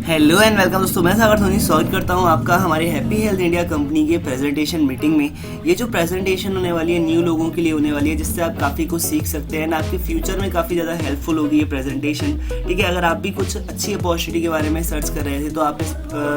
Hello and welcome दोस्तों, मैं सागर सोनी स्वागत करता हूं आपका हमारे हैप्पी हेल्थ इंडिया कंपनी के प्रेजेंटेशन मीटिंग में। ये जो प्रेजेंटेशन होने वाली है न्यू लोगों के लिए होने वाली है, जिससे आप काफ़ी कुछ सीख सकते हैं एंड आपके फ्यूचर में काफ़ी ज़्यादा हेल्पफुल होगी ये प्रेजेंटेशन। ठीक है, अगर आप भी कुछ अच्छी अपॉर्चुनिटी के बारे में सर्च कर रहे थे तो आप इस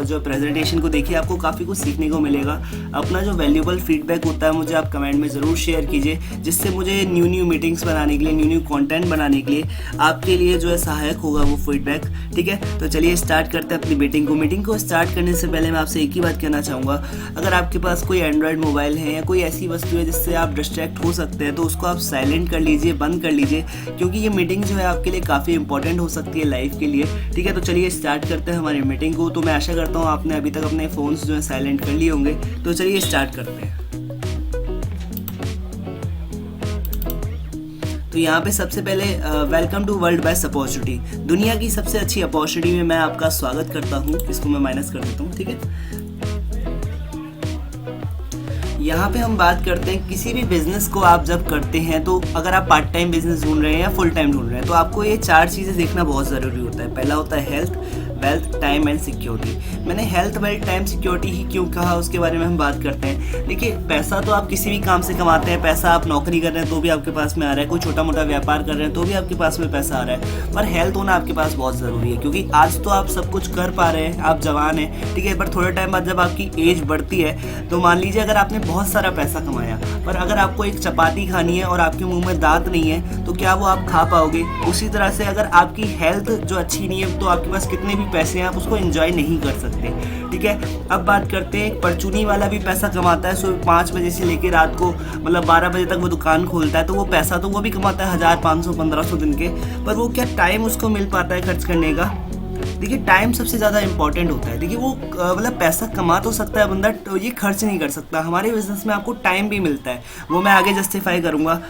जो प्रेजेंटेशन को देखिए, आपको काफ़ी कुछ सीखने को मिलेगा। अपना जो वैल्यूएबल फीडबैक होता है मुझे आप कमेंट में ज़रूर शेयर कीजिए, जिससे मुझे न्यू मीटिंग्स बनाने के लिए, न्यू कंटेंट बनाने के लिए आपके लिए जो है सहायक होगा वो फीडबैक। ठीक है, तो चलिए स्टार्ट करते हैं अपनी मीटिंग को स्टार्ट करने से पहले मैं आपसे एक ही बात कहना चाहूँगा, अगर आपके पास कोई एंड्रॉयड मोबाइल है या कोई ऐसी वस्तु है जिससे आप डिस्ट्रैक्ट हो सकते हैं तो उसको आप साइलेंट कर लीजिए, बंद कर लीजिए, क्योंकि ये मीटिंग जो है आपके लिए काफ़ी इंपॉर्टेंट हो सकती है लाइफ के लिए। ठीक है, तो चलिए स्टार्ट करते हैं हमारी मीटिंग को। तो मैं आशा करता हूँ आपने अभी तक अपने फ़ोन्स जो है साइलेंट कर लिए होंगे, तो चलिए स्टार्ट करते हैं। तो यहाँ पे सबसे पहले welcome to world best opportunity, दुनिया की सबसे अच्छी अपॉर्चुनिटी में मैं आपका स्वागत करता हूँ। इसको मैं माइनस कर देता हूँ। ठीक है, यहाँ पे हम बात करते हैं किसी भी बिजनेस को आप जब करते हैं तो अगर आप पार्ट टाइम बिजनेस ढूंढ रहे हैं या फुल टाइम ढूंढ रहे हैं तो आपको ये 4 चीज़ें देखना बहुत ज़रूरी होता है। पहला होता है health, wealth, time and security. मैंने हेल्थ, वेल्थ, टाइम, सिक्योरिटी ही क्यों कहा उसके बारे में हम बात करते हैं। देखिए, पैसा तो आप किसी भी काम से कमाते हैं, पैसा आप नौकरी कर रहे हैं तो भी आपके पास में आ रहा है, कोई छोटा मोटा व्यापार कर रहे हैं तो भी आपके पास में पैसा आ रहा है, पर हेल्थ होना आपके पास बहुत ज़रूरी है, क्योंकि आज तो आप सब कुछ कर पा रहे हैं, आप जवान हैं। ठीक है, पर थोड़े टाइम बाद जब आपकी एज बढ़ती है तो मान लीजिए अगर आपने बहुत सारा पैसा कमाया पर अगर आपको एक चपाती खानी है और आपके मुंह में दांत नहीं है तो क्या वो आप खा पाओगे? उसी तरह से अगर आपकी हेल्थ जो अच्छी नहीं है तो आपके पास कितने भी पैसे हैं आप उसको एंजॉय नहीं कर सकते। ठीक है, अब बात करते हैं, परचूनी वाला भी पैसा कमाता है। सुबह 5 बजे से लेकर रात को मतलब 12 बजे तक वो दुकान खोलता है, तो वो पैसा तो वो भी कमाता है 1000, 500, 1500 दिन के, पर वो क्या टाइम उसको मिल पाता है खर्च करने का? देखिए, टाइम सबसे ज़्यादा इंपॉर्टेंट होता है। देखिए, वो मतलब पैसा कमा तो सकता है बंदा, तो ये खर्च नहीं कर सकता। हमारे बिजनेस में आपको टाइम भी मिलता है, वो मैं आगे जस्टिफाई करूँगा।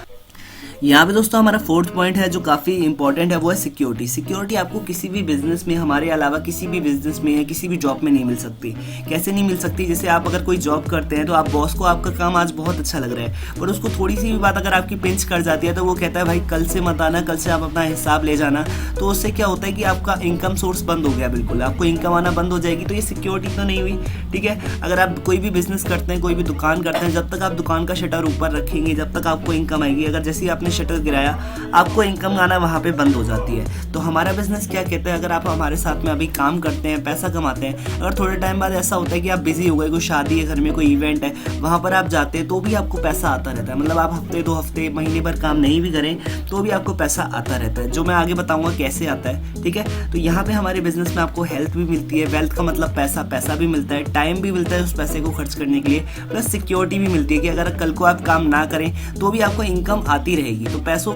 यहाँ पे दोस्तों हमारा 4th पॉइंट है जो काफ़ी इंपॉर्टेंट है, वो है सिक्योरिटी। सिक्योरिटी आपको किसी भी बिजनेस में, हमारे अलावा किसी भी बिजनेस में या किसी भी जॉब में नहीं मिल सकती। कैसे नहीं मिल सकती? जैसे आप अगर कोई जॉब करते हैं तो आप बॉस को आपका काम आज बहुत अच्छा लग रहा है, पर उसको थोड़ी सी भी बात अगर आपकी पिंच कर जाती है तो वो कहता है भाई कल से मत आना, कल से आप अपना हिसाब ले जाना। तो उससे क्या होता है कि आपका इनकम सोर्स बंद हो गया, बिल्कुल आपको इनकम आना बंद हो जाएगी। तो ये सिक्योरिटी तो नहीं हुई। ठीक है, अगर आप कोई भी बिजनेस करते हैं, कोई भी दुकान करते हैं, जब तक आप दुकान का शटर ऊपर रखेंगे जब तक आपको इनकम आएगी। अगर जैसे ही आपने शटर गिराया आपको इनकम आना वहाँ पे बंद हो जाती है। तो हमारा बिजनेस क्या कहता है, अगर आप हमारे साथ में अभी काम करते हैं, पैसा कमाते हैं, अगर थोड़े टाइम बाद ऐसा होता है कि आप बिजी हो गए, कोई शादी है घर में, कोई इवेंट है, वहाँ पर आप जाते हैं तो भी आपको पैसा आता रहता है। मतलब आप हफ्ते 2 हफ्ते महीने भर काम नहीं भी करें तो भी आपको पैसा आता रहता है, जो मैं आगे बताऊँगा कैसे आता है। ठीक है, तो यहाँ पे हमारे बिजनेस में आपको हेल्थ भी मिलती है, वेल्थ का मतलब पैसा भी मिलता है, टाइम भी मिलता है उस पैसे को खर्च करने के लिए, प्लस सिक्योरिटी भी मिलती है कि अगर कल को आप काम ना करें तो भी आपको इनकम आती रहेगी। तो पैसों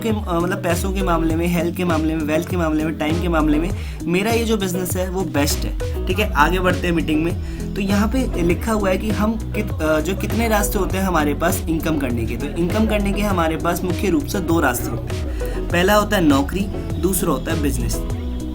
के मामले में, हेल्थ के मामले में, वेल्थ के मामले में, टाइम के मामले में मेरा ये जो बिजनेस है वो बेस्ट है। ठीक है, आगे बढ़ते हैं मीटिंग में। तो यहाँ पे लिखा हुआ है कि हम कितने रास्ते होते हैं हमारे पास इनकम करने के। तो इनकम करने के हमारे पास मुख्य रूप से 2 रास्ते होते हैं। पहला होता है नौकरी, दूसरा होता है बिजनेस।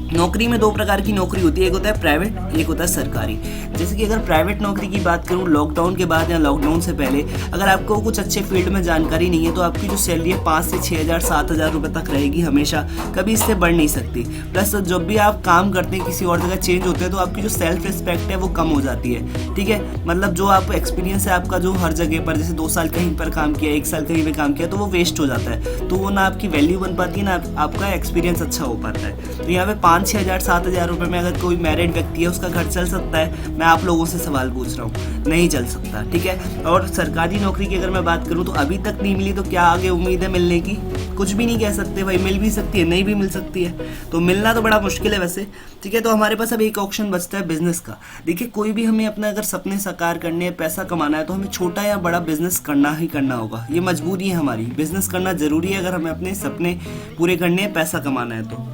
नौकरी में 2 प्रकार की नौकरी होती है, एक होता है प्राइवेट, एक होता है सरकारी। जैसे कि अगर प्राइवेट नौकरी की बात करूं, लॉकडाउन के बाद या लॉकडाउन से पहले अगर आपको कुछ अच्छे फील्ड में जानकारी नहीं है तो आपकी जो सैलरी है 5 से 6,000, 7,000 रुपये तक रहेगी हमेशा, कभी इससे बढ़ नहीं सकती। प्लस जब भी आप काम करते हैं, किसी और जगह चेंज होते हैं तो आपकी जो सेल्फ रिस्पेक्ट है वो कम हो जाती है। ठीक है, मतलब जो आप एक्सपीरियंस है आपका जो हर जगह पर, जैसे 2 साल कहीं पर काम किया, 1 साल कहीं पर काम किया, तो वो वेस्ट हो जाता है, तो वो ना आपकी वैल्यू बन पाती है ना आपका एक्सपीरियंस अच्छा हो पाता है। तो यहाँ पे 5-6,000, 7,000 रुपये में अगर कोई मैरिड व्यक्ति है उसका घर चल सकता है? मैं आप लोगों से सवाल पूछ रहा हूँ, नहीं चल सकता। ठीक है, और सरकारी नौकरी की अगर मैं बात करूँ तो अभी तक नहीं मिली, तो क्या आगे उम्मीद है मिलने की? कुछ भी नहीं कह सकते भाई, मिल भी सकती है, नहीं भी मिल सकती है, तो मिलना तो बड़ा मुश्किल है वैसे। ठीक है, तो हमारे पास अब एक ऑप्शन बचता है बिजनेस का। देखिए, कोई भी हमें अपना अगर सपने साकार करने हैं, पैसा कमाना है, तो हमें छोटा या बड़ा बिजनेस करना ही करना होगा। ये मजबूरी है हमारी, बिजनेस करना जरूरी है अगर हमें अपने सपने पूरे करने हैं, पैसा कमाना है तो।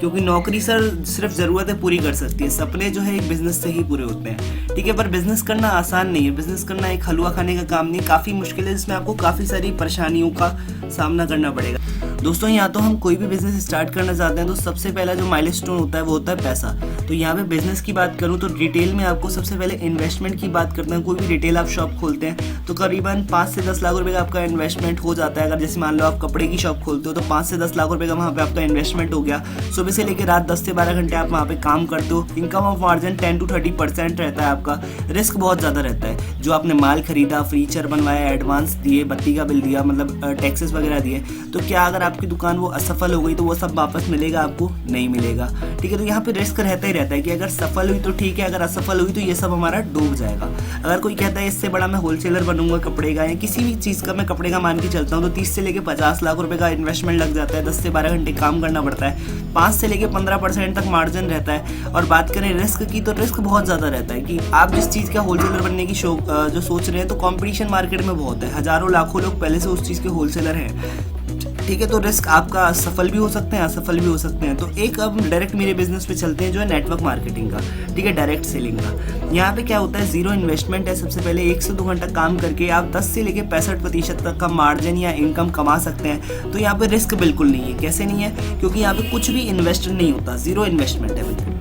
क्योंकि नौकरी सिर्फ ज़रूरतें पूरी कर सकती है, सपने जो है एक बिजनेस से ही पूरे होते हैं। ठीक है, पर बिजनेस करना आसान नहीं है। बिजनेस करना एक हलवा खाने का काम नहीं, काफ़ी मुश्किल है, जिसमें आपको काफ़ी सारी परेशानियों का सामना करना पड़ेगा। दोस्तों, यहाँ तो हम कोई भी बिजनेस स्टार्ट करना चाहते हैं तो सबसे पहला जो माइलस्टोन होता है वो होता है पैसा। तो यहाँ पे बिजनेस की बात करूँ तो रिटेल में आपको सबसे पहले इन्वेस्टमेंट की बात करते हैं। कोई भी रिटेल आप शॉप खोलते हैं तो करीबन 5 से 10 लाख रुपए का आपका इन्वेस्टमेंट हो जाता है। अगर जैसे मान लो आप कपड़े की शॉप खोलते हो तो 5 से 10 लाख रुपए का वहाँ पे आपका इन्वेस्टमेंट हो गया। सुबह से लेकर रात 10 से 12 घंटे आप वहाँ पे काम करते हो। इनकम ऑफ मार्जिन 10 to 30% रहता है आपका। रिस्क बहुत ज़्यादा रहता है। जो आपने माल खरीदा, फर्नीचर बनवाया, एडवांस दिए, बत्ती का बिल दिया, मतलब टैक्सेस वगैरह दिए, तो क्या अगर आपकी दुकान वो असफल हो गई तो वो सब वापस मिलेगा आपको? नहीं मिलेगा। ठीक है, तो यहाँ पे रिस्क रहता ही रहता है कि अगर सफल हुई तो ठीक है, अगर असफल हुई तो ये सब हमारा डूब जाएगा। अगर कोई कहता है इससे बड़ा मैं होलसेलर बनूंगा कपड़े का या किसी भी चीज़ का, मैं कपड़े का मान के चलता हूँ तो 30 से लेकर 50 लाख रुपए का इन्वेस्टमेंट लग जाता है। 10 से 12 घंटे काम करना पड़ता है। 5 से लेकर 15% तक मार्जिन रहता है। और बात करें रिस्क की तो रिस्क बहुत ज़्यादा रहता है कि आप जिस चीज़ का होलसेलर बनने की जो सोच रहे हैं तो कंपटीशन मार्केट में बहुत है। हज़ारों लाखों लोग पहले से उस चीज़ के होलसेलर हैं। ठीक है, तो रिस्क आपका सफल भी हो सकते हैं, असफल भी हो सकते हैं। तो एक अब डायरेक्ट मेरे बिजनेस पे चलते हैं जो है नेटवर्क मार्केटिंग का। ठीक है, डायरेक्ट सेलिंग का। यहाँ पे क्या होता है, जीरो इन्वेस्टमेंट है। सबसे पहले 1 से 2 घंटा काम करके आप 10 से लेकर 65% तक का मार्जिन या इनकम कमा सकते हैं। तो यहाँ पे रिस्क बिल्कुल नहीं है। कैसे नहीं है? क्योंकि यहाँ पे कुछ भी इन्वेस्ट नहीं होता, जीरो इन्वेस्टमेंट है बिल्कुल।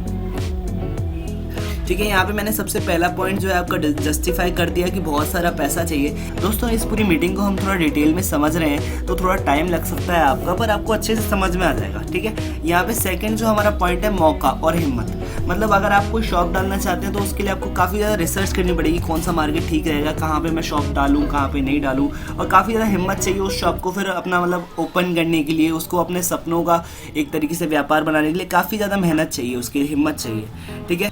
ठीक है, यहाँ पे मैंने सबसे पहला पॉइंट जो है आपका जस्टिफाई कर दिया कि बहुत सारा पैसा चाहिए। दोस्तों, इस पूरी मीटिंग को हम थोड़ा डिटेल में समझ रहे हैं तो थोड़ा टाइम लग सकता है आपका, पर आपको अच्छे से समझ में आ जाएगा। ठीक है, यहाँ पे सेकंड जो हमारा पॉइंट है, मौका और हिम्मत। मतलब अगर आप कोई शॉप डालना चाहते हैं तो उसके लिए आपको काफ़ी ज़्यादा रिसर्च करनी पड़ेगी, कौन सा मार्केट ठीक रहेगा, कहाँ पे मैं शॉप डालूँ, कहाँ पे नहीं डालूँ, और काफ़ी ज़्यादा हिम्मत चाहिए उस शॉप को फिर अपना मतलब ओपन करने के लिए, उसको अपने सपनों का एक तरीके से व्यापार बनाने के लिए काफ़ी ज़्यादा मेहनत चाहिए, उसके लिए हिम्मत चाहिए। ठीक है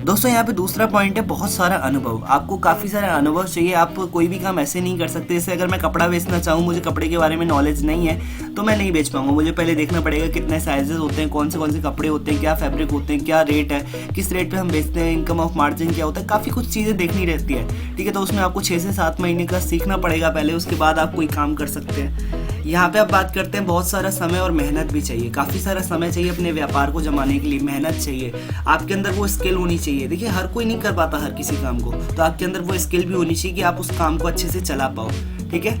दोस्तों, यहाँ पे दूसरा पॉइंट है बहुत सारा अनुभव। आपको काफ़ी सारा अनुभव चाहिए। आप कोई भी काम ऐसे नहीं कर सकते। जैसे अगर मैं कपड़ा बेचना चाहूँ, मुझे कपड़े के बारे में नॉलेज नहीं है तो मैं नहीं बेच पाऊंगा। मुझे पहले देखना पड़ेगा कितने साइजेस होते हैं, कौन से कपड़े होते हैं, क्या फैब्रिक होते हैं, क्या रेट है, किस रेट पे हम बेचते हैं, इनकम ऑफ मार्जिन क्या होता है, काफ़ी कुछ चीज़ें देखनी रहती है। ठीक है, तो उसमें आपको 6 से 7 महीने का सीखना पड़ेगा पहले, उसके बाद आप कोई काम कर सकते हैं। यहाँ पे आप बात करते हैं बहुत सारा समय और मेहनत भी चाहिए। काफ़ी सारा समय चाहिए अपने व्यापार को जमाने के लिए, मेहनत चाहिए, आपके अंदर वो स्किल होनी चाहिए। देखिए, हर कोई नहीं कर पाता हर किसी काम को, तो आपके अंदर वो स्किल भी होनी चाहिए कि आप उस काम को अच्छे से चला पाओ। ठीक है,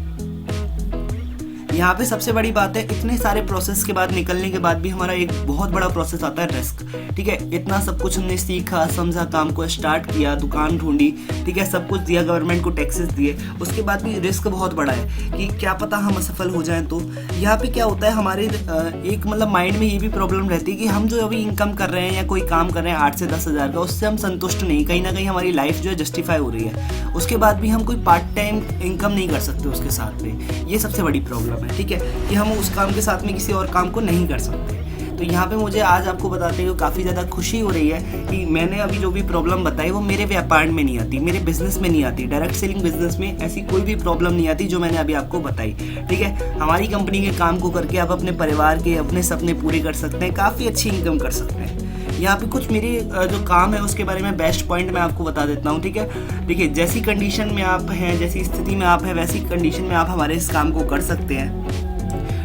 यहाँ पे सबसे बड़ी बात है, इतने सारे प्रोसेस के बाद निकलने के बाद भी हमारा एक बहुत बड़ा प्रोसेस आता है, रिस्क। ठीक है, इतना सब कुछ हमने सीखा, समझा, काम को स्टार्ट किया, दुकान ढूंढी, ठीक है, सब कुछ दिया, गवर्नमेंट को टैक्सेस दिए, उसके बाद भी रिस्क बहुत बड़ा है कि क्या पता हम असफल हो जाएं। तो यहाँ पे क्या होता है, हमारे एक मतलब माइंड में ये भी प्रॉब्लम रहती है कि हम जो अभी इनकम कर रहे हैं या कोई काम कर रहे हैं 8 से 10 हज़ार का, उससे हम संतुष्ट नहीं, कहीं ना कहीं हमारी लाइफ जो है जस्टिफाई हो रही है। उसके बाद भी हम कोई पार्ट टाइम इनकम नहीं कर सकते उसके साथ में, ये सबसे बड़ी प्रॉब्लम है। ठीक है, कि हम उस काम के साथ में किसी और काम को नहीं कर सकते। तो यहाँ पे मुझे आज आपको बताते हुए काफ़ी ज़्यादा खुशी हो रही है कि मैंने अभी जो भी प्रॉब्लम बताई वो मेरे व्यापार में नहीं आती, मेरे बिजनेस में नहीं आती। डायरेक्ट सेलिंग बिजनेस में ऐसी कोई भी प्रॉब्लम नहीं आती जो मैंने अभी आपको बताई। ठीक है, हमारी कंपनी के काम को करके आप अपने परिवार के अपने सपने पूरे कर सकते हैं, काफ़ी अच्छी इनकम कर सकते हैं। यहाँ पे कुछ मेरे जो काम है उसके बारे में बेस्ट पॉइंट मैं आपको बता देता हूँ। ठीक है, देखिए, जैसी कंडीशन में आप हैं, जैसी स्थिति में आप हैं, वैसी कंडीशन में आप हमारे इस काम को कर सकते हैं।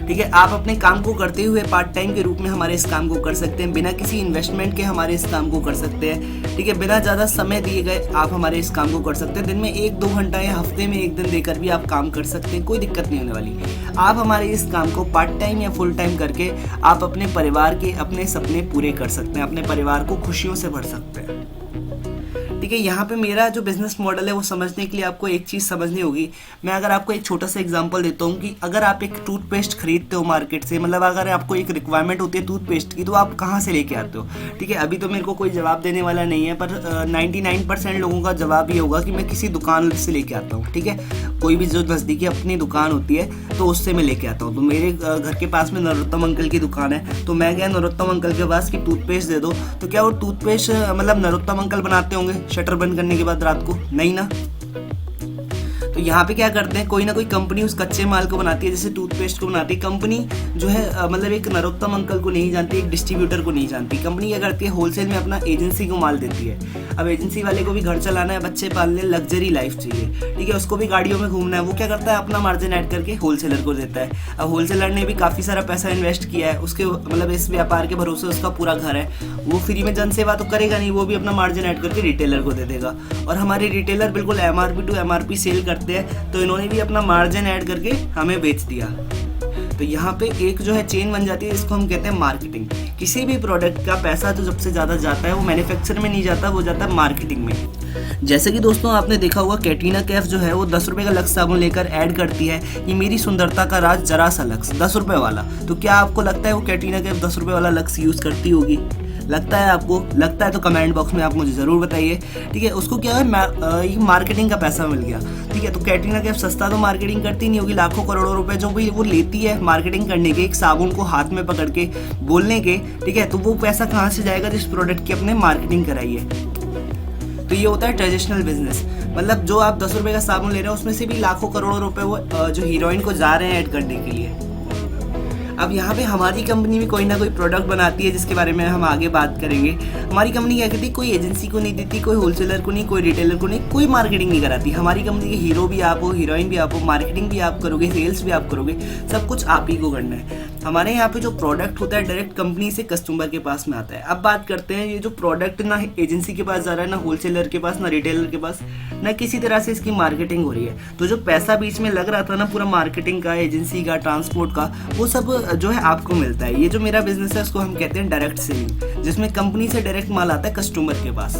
ठीक है, आप अपने काम को करते हुए पार्ट टाइम के रूप में हमारे इस काम को कर सकते हैं, बिना किसी इन्वेस्टमेंट के हमारे इस काम को कर सकते हैं। ठीक है, बिना ज़्यादा समय दिए गए आप हमारे इस काम को कर सकते हैं। दिन में 1-2 घंटा या हफ्ते में 1 दिन देकर भी आप काम कर सकते हैं, कोई दिक्कत नहीं होने वाली। आप हमारे इस काम को पार्ट टाइम या फुल टाइम करके आप अपने परिवार के अपने सपने पूरे कर सकते हैं, अपने परिवार को खुशियों से भर सकते हैं। ठीक है, यहाँ पे मेरा जो बिजनेस मॉडल है वो समझने के लिए आपको एक चीज़ समझनी होगी। मैं अगर आपको एक छोटा सा एग्जांपल देता हूँ कि अगर आप एक टूथपेस्ट खरीदते हो मार्केट से, मतलब अगर आपको एक रिक्वायरमेंट होती है टूथपेस्ट की, तो आप कहाँ से लेके आते हो? ठीक है, अभी तो मेरे को कोई जवाब देने वाला नहीं है, पर 99% लोगों का जवाब ये होगा कि मैं किसी दुकान से लेके आता हूँ। ठीक है, कोई भी जो नज़दीकी अपनी दुकान होती है तो उससे मैं लेके आता हूँ। तो मेरे घर के पास में नरोत्तम अंकल की दुकान है, तो मैं गया नरोत्तम अंकल के पास कि टूथपेस्ट दे दो, तो क्या वो टूथपेस्ट मतलब नरोत्तम अंकल बनाते होंगे शटर बंद करने के बाद रात को? नहीं ना। तो यहाँ पे क्या करते हैं, कोई ना कोई कंपनी उस कच्चे माल को बनाती है, जैसे टूथपेस्ट को बनाती है कंपनी जो है, मतलब एक नरोत्तम अंकल को नहीं जानती, एक डिस्ट्रीब्यूटर को नहीं जानती। कंपनी क्या करती है, होलसेल में अपना एजेंसी को माल देती है। अब एजेंसी वाले को भी घर चलाना है, बच्चे पालने, लग्जरी लाइफ चाहिए। ठीक है, उसको भी गाड़ियों में घूमना है, वो क्या करता है, अपना मार्जिन ऐड करके होलसेलर को देता है। अब होलसेलर ने भी काफ़ी सारा पैसा इन्वेस्ट किया है, उसके मतलब इस व्यापार के भरोसे उसका पूरा घर है, वो फ्री में जनसेवा तो करेगा नहीं, वो भी अपना मार्जिन ऐड करके रिटेलर को दे देगा। और हमारे रिटेलर बिल्कुल MRP टू MRP सेल करते हैं, तो इन्होंने भी अपना मार्जिन ऐड करके हमें बेच दिया। तो यहाँ पे एक जो है चेन बन जाती है, इसको हम कहते हैं मार्केटिंग। किसी भी प्रोडक्ट का पैसा जो सबसे ज़्यादा जाता है वो मैन्युफैक्चर में नहीं जाता, वो जाता है मार्केटिंग में। जैसे कि दोस्तों आपने देखा होगा कैटरीना कैफ जो है वो 10 रुपये का लक्स साबुन लेकर ऐड करती है कि मेरी सुंदरता का राज जरा सा लक्स, 10 रुपये वाला। तो क्या आपको लगता है वो कैटरीना कैफ 10 रुपये वाला लक्स यूज़ करती होगी? लगता है आपको? लगता है तो कमेंट बॉक्स में आप मुझे ज़रूर बताइए। ठीक है, उसको क्या है, ये मार्केटिंग का पैसा मिल गया। ठीक है, तो कैटरीना कैफ सस्ता तो मार्केटिंग करती नहीं होगी, लाखों करोड़ों रुपए जो भी वो लेती है मार्केटिंग करने के, एक साबुन को हाथ में पकड़ के बोलने के। ठीक है, तो वो पैसा कहाँ से जाएगा जिस प्रोडक्ट की अपने मार्केटिंग कराई है। तो ये होता है ट्रेडिशनल बिजनेस, मतलब जो आप 10 रुपये का साबुन ले रहे हो उसमें से भी लाखों करोड़ों रुपए वो जो हीरोइन को जा रहे हैं ऐड करने के लिए। अब यहाँ पे हमारी कंपनी भी कोई ना कोई प्रोडक्ट बनाती है जिसके बारे में हम आगे बात करेंगे। हमारी कंपनी क्या करती है, कोई एजेंसी को नहीं देती, कोई होलसेलर को नहीं, कोई रिटेलर को नहीं, कोई मार्केटिंग नहीं कराती। हमारी कंपनी के हीरो भी आप हो, हीरोइन भी आप हो, मार्केटिंग भी आप करोगे, सेल्स भी आप करोगे, सब कुछ आप ही को करना है। हमारे यहाँ पे जो प्रोडक्ट होता है डायरेक्ट कंपनी से कस्टमर के पास में आता है। अब बात करते हैं ये जो प्रोडक्ट ना एजेंसी के पास जा रहा है, ना होलसेलर के पास, ना रिटेलर के पास, ना किसी तरह से इसकी मार्केटिंग हो रही है। तो जो पैसा बीच में लग रहा था ना पूरा मार्केटिंग का, एजेंसी का, ट्रांसपोर्ट का, वो सब जो है आपको मिलता है। ये जो मेरा बिजनेस है उसको हम कहते हैं डायरेक्ट सेलिंग, जिसमें कंपनी से डायरेक्ट माल आता है कस्टमर के पास।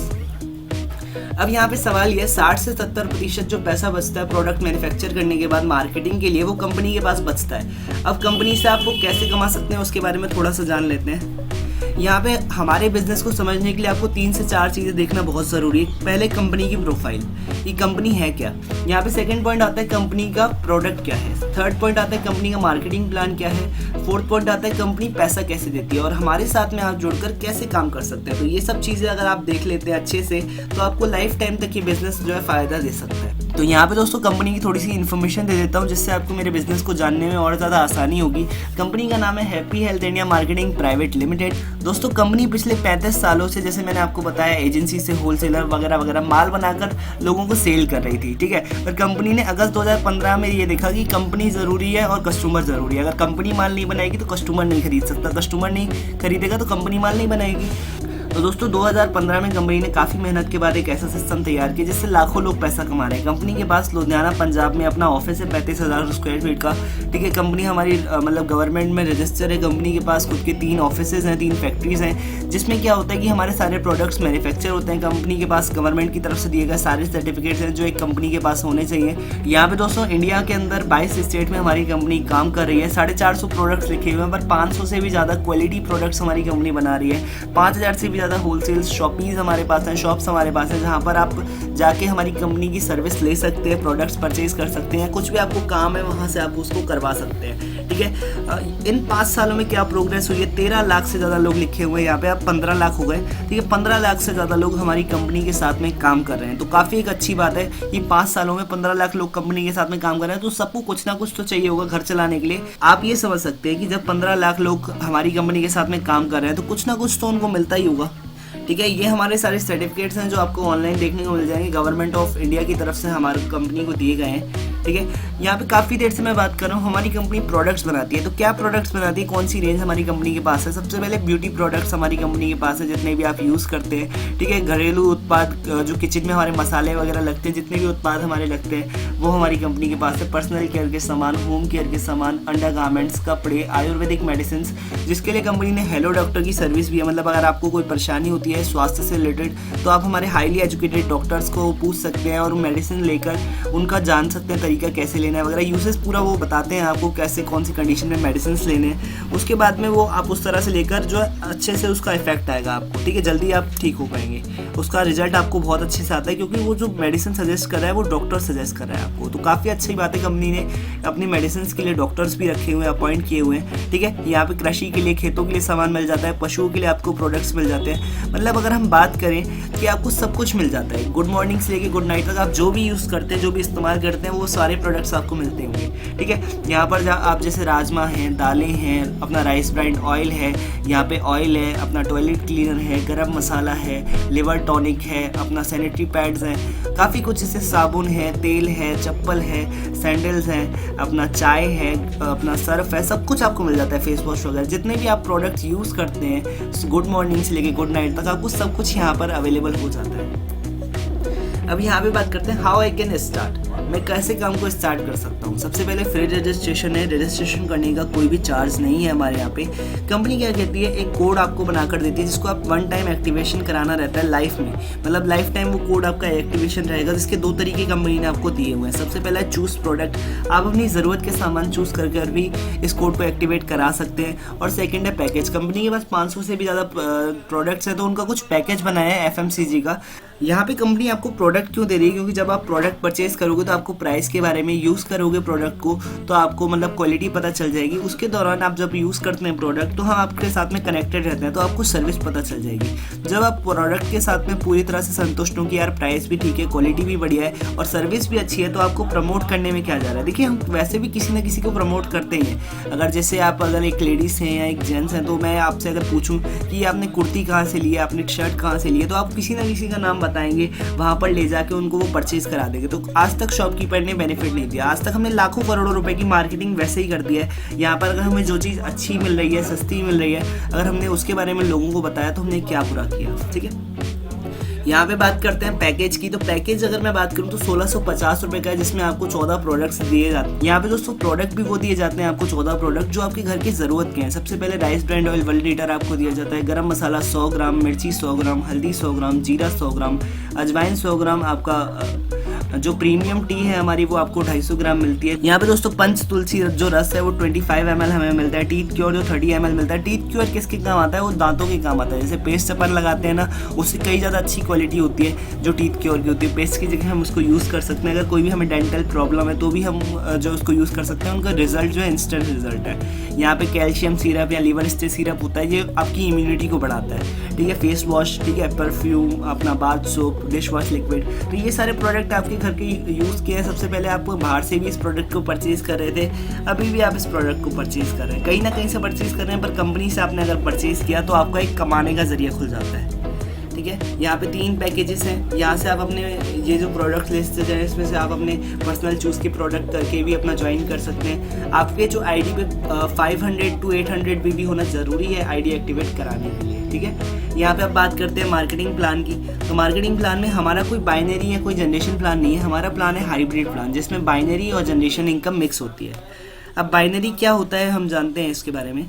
अब यहाँ पे सवाल ये 60 से 70% जो पैसा बचता है प्रोडक्ट मैन्युफैक्चर करने के बाद मार्केटिंग के लिए, वो कंपनी के पास बचता है। अब कंपनी से आप वो कैसे कमा सकते हैं उसके बारे में थोड़ा सा जान लेते हैं। यहाँ पे हमारे बिजनेस को समझने के लिए आपको 3 से 4 चीज़ें देखना बहुत ज़रूरी है। पहले कंपनी की प्रोफाइल, ये कंपनी है क्या। यहाँ पे सेकंड पॉइंट आता है कंपनी का प्रोडक्ट क्या है। थर्ड पॉइंट आता है कंपनी का मार्केटिंग प्लान क्या है। फोर्थ पॉइंट आता है कंपनी पैसा कैसे देती है और हमारे साथ में आप जुड़कर कैसे काम कर सकते हैं। तो ये सब चीज़ें अगर आप देख लेते हैं अच्छे से तो आपको लाइफ टाइम तक ये बिजनेस जो है फ़ायदा दे सकता है। तो यहाँ पे दोस्तों कंपनी की थोड़ी सी इन्फॉर्मेशन दे देता हूँ जिससे आपको मेरे बिजनेस को जानने में और ज़्यादा आसानी होगी। कंपनी का नाम है happy health India marketing private limited. दोस्तों कंपनी पिछले 35 सालों से, जैसे मैंने आपको बताया, एजेंसी से होलसेलर वगैरह वगैरह माल बनाकर लोगों को सेल कर रही थी। ठीक है, पर कंपनी ने अगस्त 2015 में ये देखा कि कंपनी ज़रूरी है और कस्टमर ज़रूरी है। अगर कंपनी माल नहीं बनाएगी तो कस्टमर नहीं खरीद सकता, कस्टमर नहीं खरीदेगा तो कंपनी माल नहीं बनाएगी। तो दोस्तों 2015 में कंपनी ने काफ़ी मेहनत के बाद एक ऐसा सिस्टम तैयार किया जिससे लाखों लोग पैसा कमा रहे हैं। कंपनी के पास लुधियाना पंजाब में अपना ऑफिस है 35,000 स्क्वायर फीट का। ठीक है, कंपनी हमारी मतलब गवर्नमेंट में रजिस्टर है। कंपनी के पास खुद के 3 ऑफिसेज हैं, 3 फैक्ट्रीज़ हैं, जिसमें क्या होता है कि हमारे सारे प्रोडक्ट्स मैन्युफैक्चर होते हैं। कंपनी के पास गवर्नमेंट की तरफ से दिए गए सारे सर्टिफिकेट्स हैं जो एक कंपनी के पास होने चाहिए। यहाँ पे दोस्तों इंडिया के अंदर 22 स्टेट में हमारी कंपनी काम कर रही है। 450 प्रोडक्ट्स लिखे हुए हैं, पर 500 से भी ज़्यादा क्वालिटी प्रोडक्ट्स हमारी कंपनी बना रही है। 5000 से भी ज़्यादा होलसेल शॉपीज़ हमारे पास हैं, शॉप्स हमारे पास हैं, जहाँ पर आप जाके हमारी कंपनी की सर्विस ले सकते हैं, प्रोडक्ट्स परचेज कर सकते हैं, कुछ भी आपको काम है वहाँ से आप उसको करवा सकते हैं। ठीक है, इन 5 सालों में क्या प्रोग्रेस हुई है, 13 लाख से ज़्यादा लोग लिखे हुए हैं यहाँ पे, अब 15 लाख हो गए। ठीक है, 15 लाख से ज़्यादा लोग हमारी कंपनी के साथ में काम कर रहे हैं। तो काफ़ी एक अच्छी बात है कि 5 सालों में 15 लाख लोग कंपनी के साथ में काम कर रहे हैं। तो सबको कुछ ना कुछ तो चाहिए होगा घर चलाने के लिए। आप ये समझ सकते हैं कि जब 15 लाख लोग हमारी कंपनी के साथ में काम कर रहे हैं तो कुछ ना कुछ तो उनको मिलता ही होगा। ठीक है, ये हमारे सारे सर्टिफिकेट्स हैं जो आपको ऑनलाइन देखने को मिल जाएंगे, गवर्नमेंट ऑफ इंडिया की तरफ से हमारी कंपनी को दिए गए हैं। ठीक है, यहाँ पे काफ़ी देर से मैं बात कर रहा हूँ। हमारी कंपनी प्रोडक्ट्स बनाती है, तो क्या प्रोडक्ट्स बनाती है, कौन सी रेंज हमारी कंपनी के पास है। सबसे पहले ब्यूटी प्रोडक्ट्स हमारी कंपनी के पास है, जितने भी आप यूज़ करते हैं। ठीक है, घरेलू उत्पाद जो किचन में हमारे मसाले वगैरह लगते हैं, जितने भी उत्पाद हमारे लगते हैं वो हमारी कंपनी के पास है। पर्सनल केयर के सामान, होम केयर के सामान, अंडर गारमेंट्स, कपड़े, आयुर्वेदिक मेडिसिन, जिसके लिए कंपनी ने हेलो डॉक्टर की सर्विस भी है। मतलब अगर आपको कोई परेशानी होती है स्वास्थ्य से रिलेटेड तो आप हमारे हाईली एजुकेटेड डॉक्टर्स को पूछ सकते हैं और मेडिसिन लेकर उनका जान सकते हैं तरीका कैसे लेना है वगैरह। यूसेस पूरा वो बताते हैं आपको कैसे कौन सी कंडीशन में मेडिसिन लेने हैं। उसके बाद में वो आप उस तरह से लेकर जो अच्छे से उसका इफेक्ट आएगा आपको। ठीक है, जल्दी आप ठीक हो पाएंगे, उसका रिजल्ट आपको बहुत अच्छे से आता है, क्योंकि वो जो मेडिसिन सजेस्ट कर रहा है वो डॉक्टर सजेस्ट कर रहा है आपको। तो काफ़ी अच्छी बात है, कंपनी ने अपनी मेडिसिन के लिए डॉक्टर्स भी रखे हुए हैं, अपॉइंट किए हुए हैं। ठीक है, यहाँ पे कृषि के लिए, खेतों के लिए सामान मिल जाता है, पशुओं के लिए आपको प्रोडक्ट्स मिल जाते हैं। मतलब अगर हम बात करें कि आपको सब कुछ मिल जाता है, गुड मॉर्निंग से लेके गुड नाइट तक आप जो भी यूज़ करते हैं, जो भी इस्तेमाल करते हैं, वो सारे प्रोडक्ट्स आपको मिलते होंगे। ठीक है, यहाँ पर आप जैसे राजमा हैं, दालें हैं, अपना राइस ब्रांड ऑयल है, यहाँ पे ऑयल है, अपना टॉयलेट क्लीनर है, गरम मसाला है, लिवर टॉनिक है, अपना सैनिटरी पैड्स हैं, काफ़ी कुछ जैसे साबुन है, तेल है, चप्पल है, सैंडल्स हैं, अपना चाय है, अपना सर्फ है, सब कुछ आपको मिल जाता है, फेस वॉश वगैरह। जितने भी आप प्रोडक्ट्स यूज़ करते हैं गुड मॉर्निंग से लेके गुड नाइट तक आपको सब कुछ यहाँ पर अवेलेबल हो जाता है। अब यहाँ पे बात करते हैं हाउ आई कैन स्टार्ट। मैं कैसे काम को स्टार्ट कर सकता हूँ। सबसे पहले फ्री रजिस्ट्रेशन है, रजिस्ट्रेशन करने का कोई भी चार्ज नहीं है हमारे यहाँ पे। कंपनी क्या कहती है, एक कोड आपको बनाकर देती है जिसको आप वन टाइम एक्टिवेशन कराना रहता है लाइफ में, मतलब लाइफ टाइम वो कोड आपका एक्टिवेशन रहेगा, जिसके दो तरीके कंपनी ने आपको दिए हुए हैं। सबसे पहला है चूज प्रोडक्ट, आप अपनी ज़रूरत के सामान चूज कर भी इस कोड को एक्टिवेट करा सकते हैं। और सेकंड है पैकेज, कंपनी के पास 500 से भी ज़्यादा प्रोडक्ट्स हैं तो उनका कुछ पैकेज बनाया है FMCG का। यहाँ पे कंपनी आपको प्रोडक्ट क्यों दे रही है, क्योंकि जब आप प्रोडक्ट परचेज करोगे तो आपको प्राइस के बारे में, यूज़ करोगे प्रोडक्ट को तो आपको मतलब क्वालिटी पता चल जाएगी। उसके दौरान आप जब यूज़ करते हैं प्रोडक्ट तो हम आपके साथ में कनेक्टेड रहते हैं तो आपको सर्विस पता चल जाएगी। जब आप प्रोडक्ट के साथ में पूरी तरह से संतुष्ट हो कि यार प्राइस भी ठीक है, क्वालिटी भी बढ़िया है और सर्विस भी अच्छी है, तो आपको प्रमोट करने में क्या जा रहा है। देखिए हम वैसे भी किसी न किसी को प्रमोट करते ही हैं। अगर जैसे आप अगर एक लेडीज़ हैं या एक जेंट्स हैं तो मैं आपसे अगर पूछूं कि आपने कुर्ती कहाँ से ली है, आपने शर्ट कहाँ से ली है, तो आप किसी न किसी का नाम बताएंगे, वहाँ पर ले जाके उनको वो परचेज करा देंगे। तो आज तक शॉपकीपर ने बेनिफिट नहीं दिया, आज तक हमने लाखों करोड़ों रुपए की मार्केटिंग वैसे ही कर दी है। यहाँ पर अगर हमें जो चीज़ अच्छी मिल रही है, सस्ती मिल रही है, अगर हमने उसके बारे में लोगों को बताया तो हमने क्या बुरा किया। ठीक है, यहाँ पे बात करते हैं पैकेज की। तो पैकेज अगर मैं बात करूँ तो 1650 रुपये का है, जिसमें आपको 14 प्रोडक्ट्स दिए जाते हैं। यहाँ पे दोस्तों प्रोडक्ट भी वो दिए जाते हैं आपको 14 प्रोडक्ट जो आपके घर की ज़रूरत के हैं। सबसे पहले राइस ब्रांड ऑयल 1 लीटर आपको दिया जाता है, गरम मसाला 100 ग्राम, मिर्ची 100 ग्राम, हल्दी 100 ग्राम, जीरा 100 ग्राम, अजवाइन 100 ग्राम, आपका जो प्रीमियम टी है हमारी वो आपको 250 ग्राम मिलती है। यहाँ पे दोस्तों पंच तुलसी जो रस है वो 25 ml हमें मिलता है। टीथ क्योर जो 30 ml मिलता है। टीथ क्योर किसके काम आता है, वो दांतों के काम आता है। जैसे पेस्ट अपन लगाते हैं ना, उससे कई ज़्यादा अच्छी क्वालिटी होती है जो टीथ क्योर की होती है। पेस्ट की जगह हम उसको यूज़ कर सकते हैं। अगर कोई भी हमें डेंटल प्रॉब्लम है तो भी हम जो उसको यूज़ कर सकते हैं। उनका रिजल्ट जो है इंस्टेंट रिजल्ट है। यहाँ पे कैल्शियम सिरप या लीवर स्टे सिरप होता है, ये आपकी इम्यूनिटी को बढ़ाता है। ठीक है, फेस वॉश, ठीक है, परफ्यूम, अपना bath soap, dish wash liquid, तो ये सारे प्रोडक्ट आपके घर के यूज़ किया है। सबसे पहले आप बाहर से भी इस प्रोडक्ट को परचेज कर रहे थे, अभी भी आप इस प्रोडक्ट को परचेज कर रहे हैं, कहीं ना कहीं से परचेज कर रहे हैं, पर कंपनी से आपने अगर परचेज किया तो आपका एक कमाने का जरिया खुल जाता है। ठीक है, यहाँ पे 3 पैकेजेस हैं। यहाँ से आप अपने ये जो प्रोडक्ट लिस्ट है इसमें से आप अपने पर्सनल चूज़ के प्रोडक्ट करके भी अपना ज्वाइन कर सकते हैं। आपके जो आईडी पे 500 to 800 भी होना ज़रूरी है आईडी एक्टिवेट कराने के लिए। ठीक है, यहाँ पे आप बात करते हैं मार्केटिंग प्लान की। तो मार्केटिंग प्लान में हमारा कोई बाइनरी या कोई जनरेशन प्लान नहीं है, हमारा प्लान है हाइब्रिड प्लान, जिसमें बाइनरी और जनरेशन इनकम मिक्स होती है। अब बाइनरी क्या होता है हम जानते हैं इसके बारे में।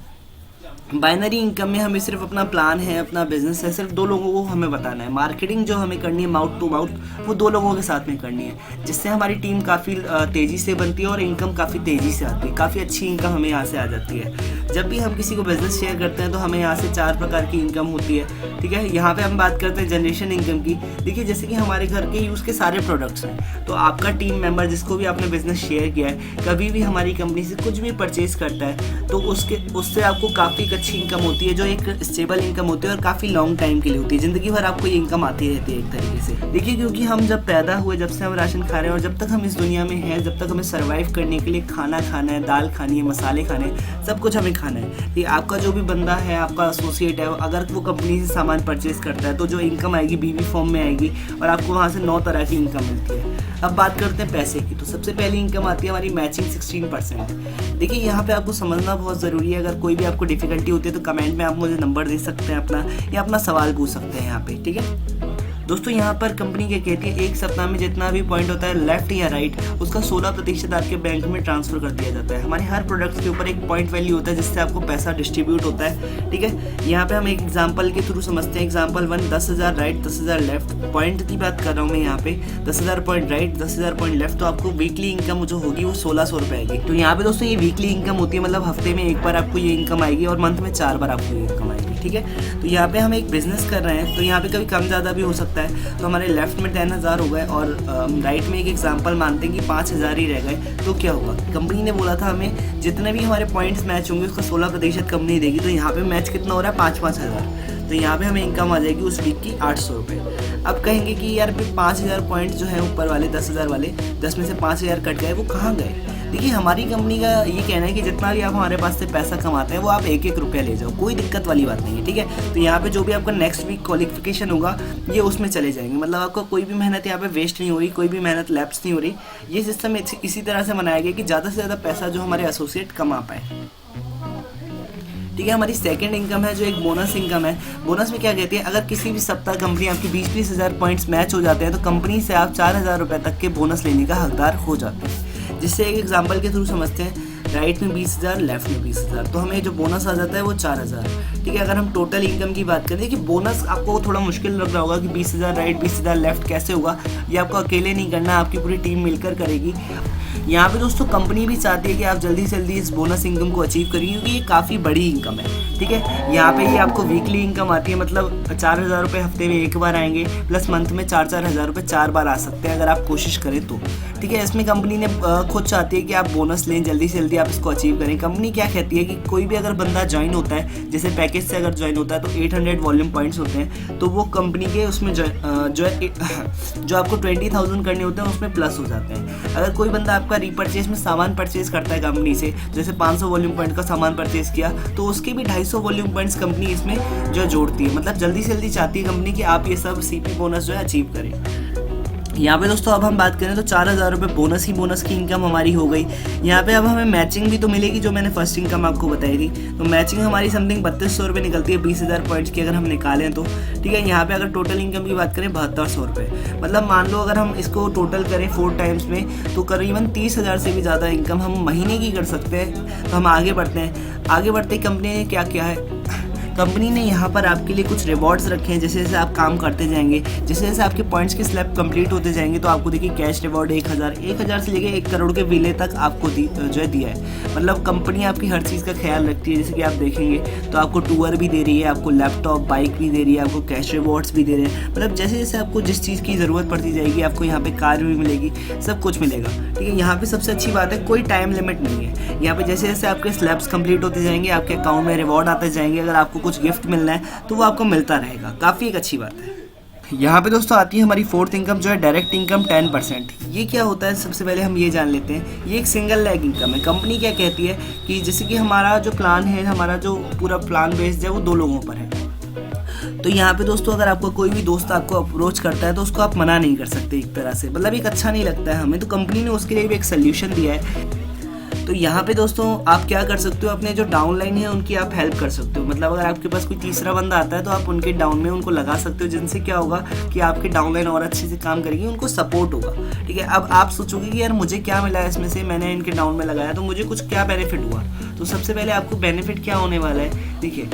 बाइनरी इनकम में हमें सिर्फ अपना प्लान है, अपना बिजनेस है, सिर्फ 2 लोगों को हमें बताना है। मार्केटिंग जो हमें करनी है माउथ टू माउथ, वो 2 लोगों के साथ में करनी है, जिससे हमारी टीम काफ़ी तेज़ी से बनती है और इनकम काफ़ी तेज़ी से आती है। काफ़ी अच्छी इनकम हमें यहाँ से आ जाती है। जब भी हम किसी को बिजनेस शेयर करते हैं तो हमें यहाँ से 4 प्रकार की इनकम होती है। ठीक है, यहाँ पे हम बात करते हैं जनरेशन इनकम की। देखिए जैसे कि हमारे घर के यूज़ के सारे प्रोडक्ट्स हैं, तो आपका टीम मेंबर जिसको भी आपने बिजनेस शेयर किया है, कभी भी हमारी कंपनी से कुछ भी परचेज करता है तो उससे आपको काफ़ी अच्छी इनकम होती है, जो एक स्टेबल इनकम होती है और काफ़ी लॉन्ग टाइम के लिए होती है। ज़िंदगी भर आपको ये इनकम आती रहती है एक तरीके से। देखिए क्योंकि हम जब पैदा हुए, जब से हम राशन खा रहे हैं और जब तक हम इस दुनिया में हैं, जब तक हमें सर्वाइव करने के लिए खाना खाना है, दाल खानी है, मसाले खाने हैं, सब कुछ हमें खाना है। ये आपका जो भी बंदा है, आपका एसोसिएट है, अगर वो कंपनी से सामान परचेज करता है तो जो इनकम आएगी बीवी फॉर्म में आएगी और आपको वहाँ से 9 तरह की इनकम मिलती है। अब बात करते हैं पैसे की। तो सबसे पहली इनकम आती है हमारी मैचिंग 16%। देखिए यहाँ पे आपको समझना बहुत ज़रूरी है। अगर कोई भी आपको डिफिकल्टी होती है तो कमेंट में आप मुझे नंबर दे सकते हैं अपना, या अपना सवाल पूछ सकते हैं यहाँ पे। ठीक है दोस्तों, यहाँ पर कंपनी क्या कहती है, एक सप्ताह में जितना भी पॉइंट होता है लेफ्ट या राइट, उसका 16% आपके बैंक में ट्रांसफर कर दिया जाता है। हमारे हर प्रोडक्ट के ऊपर एक पॉइंट वैल्यू होता है जिससे आपको पैसा डिस्ट्रीब्यूट होता है। ठीक है, यहाँ पे हम एक एग्जांपल के थ्रू समझते हैं। Example 1, 10,000 right, 10,000 left. पॉइंट की बात कर रहा हूँ मैं यहाँ पे, 10,000 पॉइंट राइट, 10,000 पॉइंट लेफ्ट, तो आपको वीकली इनकम जो होगी वो 1600 रुपये आएगी। तो यहाँ पे दोस्तों ये वीकली इनकम होती है, मतलब हफ्ते में एक बार आपको ये इनकम आएगी और मंथ में 4 बार आपको ये इनकम आएगी। ठीक है, तो यहाँ पे हम एक बिजनेस कर रहे हैं तो यहाँ पे कभी कम ज़्यादा भी हो सकता है। तो हमारे लेफ्ट में 10,000 हो गए और राइट में एक एग्जांपल मानते हैं कि 5,000 ही रह गए, तो क्या होगा, कंपनी ने बोला था हमें जितने भी हमारे पॉइंट्स मैच होंगे उसका 16% कंपनी देगी। तो यहाँ पे मैच कितना हो रहा है, 5-5 हज़ार। तो यहाँ पे हमें इनकम आ जाएगी उस वीक की 800 रुपये। अब कहेंगे कि यार 5,000 पॉइंट जो है ऊपर वाले 10,000 वाले, 10 में से 5,000 कट गए, वो कहाँ गए। देखिए हमारी कंपनी का ये कहना है कि जितना भी आप हमारे पास से पैसा कमाते हैं वो आप 1-1 रुपया ले जाओ, कोई दिक्कत वाली बात नहीं है। ठीक है, तो यहाँ पे जो भी आपका नेक्स्ट वीक क्वालिफिकेशन होगा ये उसमें चले जाएंगे, मतलब आपका कोई भी मेहनत यहाँ पे वेस्ट नहीं हो रही, कोई भी मेहनत लैप्स नहीं हो रही। ये सिस्टम इसी तरह से बनाया गया कि ज़्यादा से ज़्यादा पैसा जो हमारे एसोसिएट कमा पाए। ठीक है। हमारी सेकंड इनकम है जो एक बोनस इनकम है। बोनस में क्या कहती है, अगर किसी भी सप्ताह कंपनी आपकी 20-20 हज़ार पॉइंट्स मैच हो जाते हैं तो कंपनी से आप 4,000 रुपये तक के बोनस लेने का हकदार हो जाते हैं। जिससे एक एग्जाम्पल के थ्रू समझते हैं, राइट में 20,000, लेफ्ट में 20,000, तो हमें जो बोनस आ जाता है वो 4,000। ठीक है। अगर हम टोटल इनकम की बात करें कि बोनस आपको थोड़ा मुश्किल लग रहा होगा कि 20,000 राइट 20,000 लेफ्ट कैसे होगा, ये आपको अकेले नहीं करना, आपकी पूरी टीम मिलकर करेगी। यहाँ पे दोस्तों कंपनी भी चाहती है कि आप जल्दी से जल्दी इस बोनस इनकम को अचीव करिए, क्योंकि ये काफ़ी बड़ी इनकम है। ठीक है। यहाँ पे ये आपको वीकली इनकम आती है, मतलब 4,000 रुपये हफ्ते में एक बार आएंगे, प्लस मंथ में 4-4 हज़ार रुपये 4 बार आ सकते हैं अगर आप कोशिश करें तो। ठीक है। इसमें कंपनी ने खुद चाहती है कि आप बोनस लें, जल्दी से जल्दी आप इसको अचीव करें। कंपनी क्या कहती है कि कोई भी अगर बंदा ज्वाइन होता है, जैसे पैकेज से अगर ज्वाइन होता है तो 800 वॉल्यूम पॉइंट्स होते हैं, तो वो कंपनी के उसमें जो आपको 20,000 करने होते हैं उसमें प्लस हो जाते हैं। अगर कोई बंदा आपका रीपरचेज में सामान परचेज करता है कंपनी से, जैसे 500 वॉल्यूम पॉइंट का सामान परचेज किया, तो उसके भी 250 वॉल्यूम पॉइंट्स कंपनी इसमें जो जोड़ती है। मतलब जल्दी से जल्दी चाहती है कंपनी कि आप ये सब सीपी बोनस जो है अचीव करें। यहाँ पे दोस्तों अब हम बात करें तो 4,000 रुपये बोनस ही बोनस की इनकम हमारी हो गई। यहाँ पे अब हमें मैचिंग भी तो मिलेगी, जो मैंने फर्स्ट इनकम आपको बताई थी। तो मैचिंग हमारी समथिंग 3200 रुपये निकलती है 20,000 पॉइंट्स की अगर हम निकालें तो। ठीक है। यहाँ पे अगर टोटल इनकम की बात करें 7200 रुपये, मतलब मान लो अगर हम इसको टोटल करें 4 टाइम्स में तो करीबन 30,000 से भी ज़्यादा इनकम हम महीने की कर सकते हैं। तो हम आगे बढ़ते हैं। आगे बढ़ते कंपनी ने क्या किया है, कंपनी ने यहाँ पर आपके लिए कुछ रिवॉर्ड्स रखे हैं। जैसे जैसे आप काम करते जाएंगे, जैसे जैसे आपके पॉइंट्स के स्लैब कंप्लीट होते जाएंगे, तो आपको देखिए कैश रिवॉर्ड 1,000 से लेके 1 करोड़ के विले तक आपको जो है दिया है। मतलब कंपनी आपकी हर चीज़ का ख्याल रखती है। जैसे कि आप देखेंगे तो आपको टूर भी दे रही है, आपको लैपटॉप बाइक भी दे रही है, आपको कैश रिवॉर्ड्स भी दे रहे हैं। मतलब जैसे जैसे आपको जिस चीज़ की ज़रूरत पड़ती जाएगी आपको यहाँ पर कार भी मिलेगी, सब कुछ मिलेगा। ठीक है। यहाँ पर सबसे अच्छी बात है कोई टाइम लिमिट नहीं है। यहाँ पर जैसे जैसे आपके स्लैब्स कंप्लीट होते जाएंगे आपके अकाउंट में रिवॉर्ड आते जाएंगे। अगर आपको कुछ गिफ्ट मिलना है तो वो आपको मिलता रहेगा। काफ़ी एक अच्छी बात है। यहाँ पे दोस्तों आती है हमारी फोर्थ इनकम जो है डायरेक्ट इनकम 10%। ये क्या होता है सबसे पहले हम ये जान लेते हैं। ये एक सिंगल लेग इनकम है। कंपनी क्या कहती है कि जैसे कि हमारा जो प्लान है, हमारा जो पूरा प्लान बेस्ड है वो 2 लोगों पर है। तो यहाँ पे दोस्तों अगर आपको कोई भी दोस्त आपको अप्रोच करता है तो उसको आप मना नहीं कर सकते एक तरह से, मतलब एक अच्छा नहीं लगता है हमें। तो कंपनी ने उसके लिए भी एक सोल्यूशन दिया है। तो यहाँ पे दोस्तों आप क्या कर सकते हो, अपने जो डाउनलाइन है उनकी आप हेल्प कर सकते हो। मतलब अगर आपके पास कोई तीसरा बंदा आता है तो आप उनके डाउन में उनको लगा सकते हो, जिनसे क्या होगा कि आपकी डाउनलाइन और अच्छे से काम करेगी, उनको सपोर्ट होगा। ठीक है। अब आप सोचोगे कि यार मुझे क्या मिला है इसमें से, मैंने इनके डाउन में लगाया तो मुझे कुछ क्या बेनिफिट हुआ। तो सबसे पहले आपको बेनिफिट क्या होने वाला है, देखिए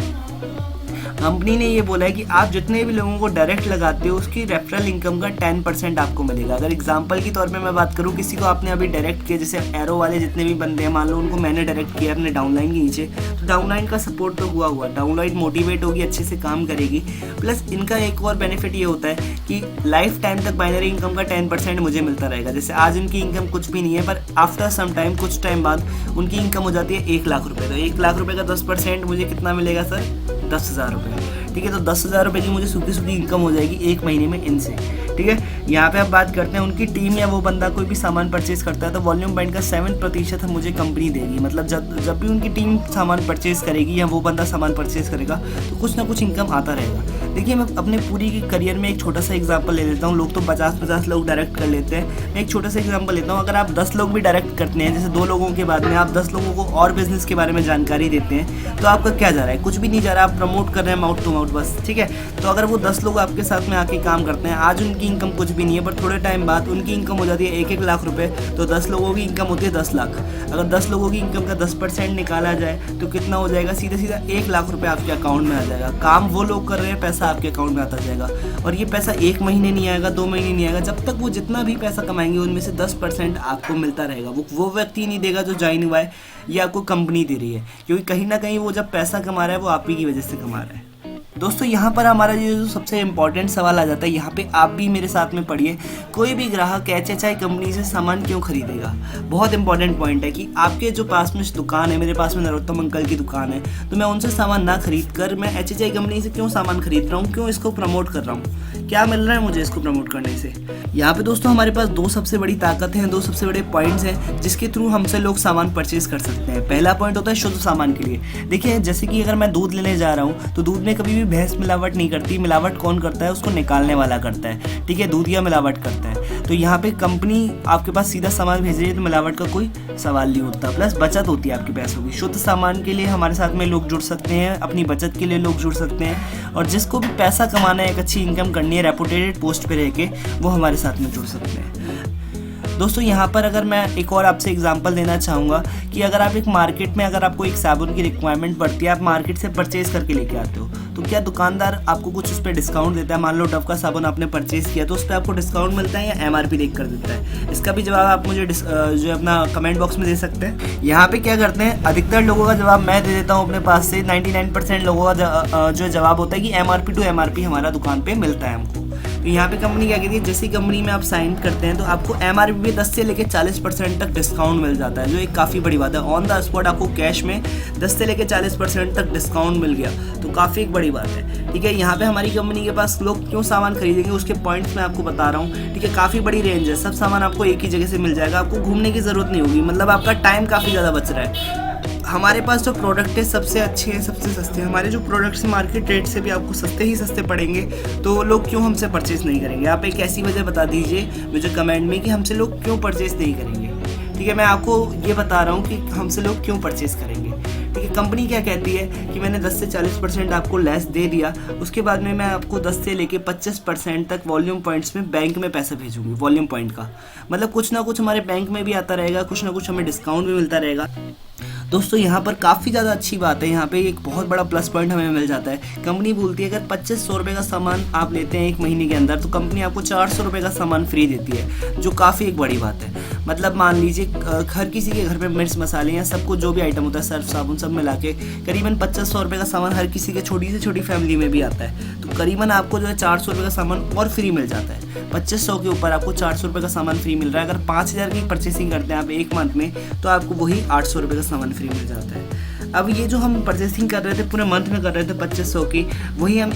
कंपनी ने ये बोला है कि आप जितने भी लोगों को डायरेक्ट लगाते हो उसकी रेफरल इनकम का 10% आपको मिलेगा। अगर एग्जांपल के तौर पे मैं बात करूँ, किसी को आपने अभी डायरेक्ट किया, जैसे एरो वाले जितने भी बंदे हैं, मान लो उनको मैंने डायरेक्ट किया अपने डाउनलाइन के नीचे, तो डाउनलाइन का सपोर्ट तो हुआ डाउनलाइन मोटिवेट होगी, अच्छे से काम करेगी। प्लस इनका एक और बेनिफिट ये होता है कि लाइफ टाइम तक बाइनरी इनकम का 10% मुझे मिलता रहेगा। जैसे आज इनकी इनकम कुछ भी नहीं है, पर आफ्टर सम टाइम, कुछ टाइम बाद उनकी इनकम हो जाती है 1 लाख रुपये। तो 1 लाख रुपये का 10% मुझे कितना मिलेगा सर, 10,000 रुपये। ठीक है। तो 10,000 रुपये की मुझे सूखी सूखी इनकम हो जाएगी 1 महीने में इनसे। ठीक है। यहाँ पे आप बात करते हैं उनकी टीम या वो बंदा कोई भी सामान परचेज करता है तो वॉल्यूम पॉइंट का 7% मुझे कंपनी देगी। मतलब जब भी उनकी टीम सामान परचेज करेगी या वो बंदा सामान परचेज करेगा तो कुछ ना कुछ इनकम आता रहेगा। देखिए मैं अपने पूरी करियर में एक छोटा सा एग्जांपल ले लेता हूँ। लोग तो 50-50 लोग डायरेक्ट कर लेते हैं, मैं एक छोटा सा एग्जांपल लेता हूँ। अगर आप 10 लोग भी डायरेक्ट करते हैं, जैसे 2 लोगों के बाद में आप 10 लोगों को और बिजनेस के बारे में जानकारी देते हैं, तो आपका क्या जा रहा है, कुछ भी नहीं जा रहा, आप प्रमोट कर रहे हैं माउथ टू माउथ बस। ठीक है। तो अगर वो 10 लोग आपके साथ में आके काम करते हैं, आज उनकी इनकम कुछ भी नहीं है, पर थोड़े टाइम बाद उनकी इनकम हो जाती है 1-1 लाख रुपए, तो 10 लोगों की इनकम होती है 10 लाख। अगर 10 लोगों की इनकम का 10% निकाला जाए तो कितना हो जाएगा, सीधा सीधा 1 लाख रुपए आपके अकाउंट में आ जाएगा। काम वो लोग कर रहे हैं, पैसा आपके अकाउंट में आता जाएगा। और ये पैसा 1 महीने नहीं आएगा, 2 महीने नहीं आएगा, जब तक वो जितना भी पैसा कमाएंगे उनमें से 10% आपको मिलता रहेगा। वो व्यक्ति नहीं देगा जो ज्वाइन हुआ है, ये आपको कंपनी दे रही है, क्योंकि कहीं ना कहीं वो जब पैसा कमा रहा है वो आप ही की वजह से कमा रहा है। दोस्तों यहाँ पर हमारा ये जो सबसे इम्पॉर्टेंट सवाल आ जाता है, यहाँ पे आप भी मेरे साथ में पढ़िए, कोई भी ग्राहक HHI कंपनी से सामान क्यों खरीदेगा। बहुत इंपॉर्टेंट पॉइंट है कि आपके जो पास में दुकान है, मेरे पास में नरोत्तम अंकल की दुकान है, तो मैं उनसे सामान ना खरीद कर मैं HHI कंपनी से क्यों सामान खरीद रहा हूँ, क्यों इसको प्रमोट कर रहा हूँ, क्या मिल रहा है मुझे इसको प्रमोट करने से। यहाँ पे दोस्तों हमारे पास 2 सबसे बड़ी ताकत हैं, 2 सबसे बड़े पॉइंट्स हैं जिसके थ्रू हमसे लोग सामान परचेज कर सकते हैं। पहला पॉइंट होता है शुद्ध सामान के लिए। देखिए जैसे कि अगर मैं दूध लेने जा रहा हूँ तो दूध में कभी भी भैंस मिलावट नहीं करती, मिलावट कौन करता है, उसको निकालने वाला करता है, ठीक है, दूधिया मिलावट करता है। तो यहाँ पे कंपनी आपके पास सीधा सामान भेज रही है तो मिलावट का कोई सवाल नहीं होता, प्लस बचत होती है आपके पैसों की। शुद्ध सामान के लिए हमारे साथ में लोग जुड़ सकते हैं, अपनी बचत के लिए लोग जुड़ सकते हैं, और जिसको भी पैसा कमाना है, एक अच्छी इनकम करनी है, रेपुटेटेड पोस्ट पे रह के, वो हमारे साथ में जुड़ सकते हैं। दोस्तों यहाँ पर अगर मैं एक और आपसे एग्जांपल देना चाहूँगा कि अगर आप एक मार्केट में, अगर आपको एक साबुन की रिक्वायरमेंट पड़ती है, आप मार्केट से परचेज़ करके लेके आते हो, तो क्या दुकानदार आपको कुछ उस पर डिस्काउंट देता है? मान लो डव का साबुन आपने परचेज़ किया तो उस पर आपको डिस्काउंट मिलता है या MRP देख कर देता है? इसका भी जवाब आप मुझे जो अपना कमेंट बॉक्स में दे सकते हैं। यहाँ पे क्या करते हैं, अधिकतर लोगों का जवाब मैं दे देता हूँ अपने पास से। 99% लोगों का जो जवाब होता है कि MRP टू MRP हमारा दुकान पर मिलता है हमको। तो यहाँ पे कंपनी क्या कहती है, जैसी कंपनी में आप साइन करते हैं तो आपको MRP पे 10 से लेकर 40% तक डिस्काउंट मिल जाता है, जो एक काफ़ी बड़ी बात है। ऑन द स्पॉट आपको कैश में 10 से लेकर 40% तक डिस्काउंट मिल गया, तो काफ़ी एक बड़ी बात है, ठीक है। यहाँ पे हमारी कंपनी के पास लोग क्यों सामान खरीदेंगे, उसके पॉइंट्स मैं आपको बता रहा हूँ, ठीक है। काफ़ी बड़ी रेंज है, सब सामान आपको एक ही जगह से मिल जाएगा, आपको घूमने की ज़रूरत नहीं होगी, मतलब आपका टाइम काफ़ी ज़्यादा बच रहा है। हमारे पास जो प्रोडक्ट है सबसे अच्छे हैं, सबसे सस्ते हैं। हमारे जो प्रोडक्ट्स मार्केट रेट से भी आपको सस्ते ही सस्ते पड़ेंगे, तो लोग क्यों हमसे परचेज़ नहीं करेंगे? आप एक ऐसी वजह बता दीजिए मुझे कमेंट में कि हमसे लोग क्यों परचेज़ नहीं करेंगे, ठीक है। मैं आपको ये बता रहा हूँ कि हमसे लोग क्यों परचेज़ करेंगे, ठीक है। कंपनी क्या कहती है कि मैंने 10 से 40% आपको लेस दे दिया, उसके बाद में मैं आपको 10 से लेके 25% तक वॉल्यूम पॉइंट्स में बैंक में पैसा भेजूंगी। वॉल्यूम पॉइंट का मतलब कुछ ना कुछ हमारे बैंक में भी आता रहेगा, कुछ ना कुछ हमें डिस्काउंट भी मिलता रहेगा। दोस्तों यहाँ पर काफ़ी ज़्यादा अच्छी बात है, यहाँ पे एक बहुत बड़ा प्लस पॉइंट हमें मिल जाता है। कंपनी बोलती है अगर 2500 रुपये का सामान आप लेते हैं एक महीने के अंदर, तो कंपनी आपको 400 रुपये का सामान फ्री देती है, जो काफ़ी एक बड़ी बात है। मतलब मान लीजिए हर किसी के घर पे मिर्च मसाले या सबको जो भी आइटम होता है, सर्फ साबुन सब मिला के करीबन 2500 रुपये का सामान हर किसी के छोटी से छोटी फैमिली में भी आता है, तो करीबन आपको जो है 400 रुपये का सामान और फ्री मिल जाता है। 2500 के ऊपर आपको 400 रुपये का सामान फ्री मिल रहा है। अगर 5000 की परचेसिंग करते हैं आप एक मंथ में, तो आपको वही 800 रुपये का सामान फ्री मिल जाता है। अब ये जो हम परचेसिंग कर रहे थे पूरे मंथ में कर रहे थे 2500 की, वही हम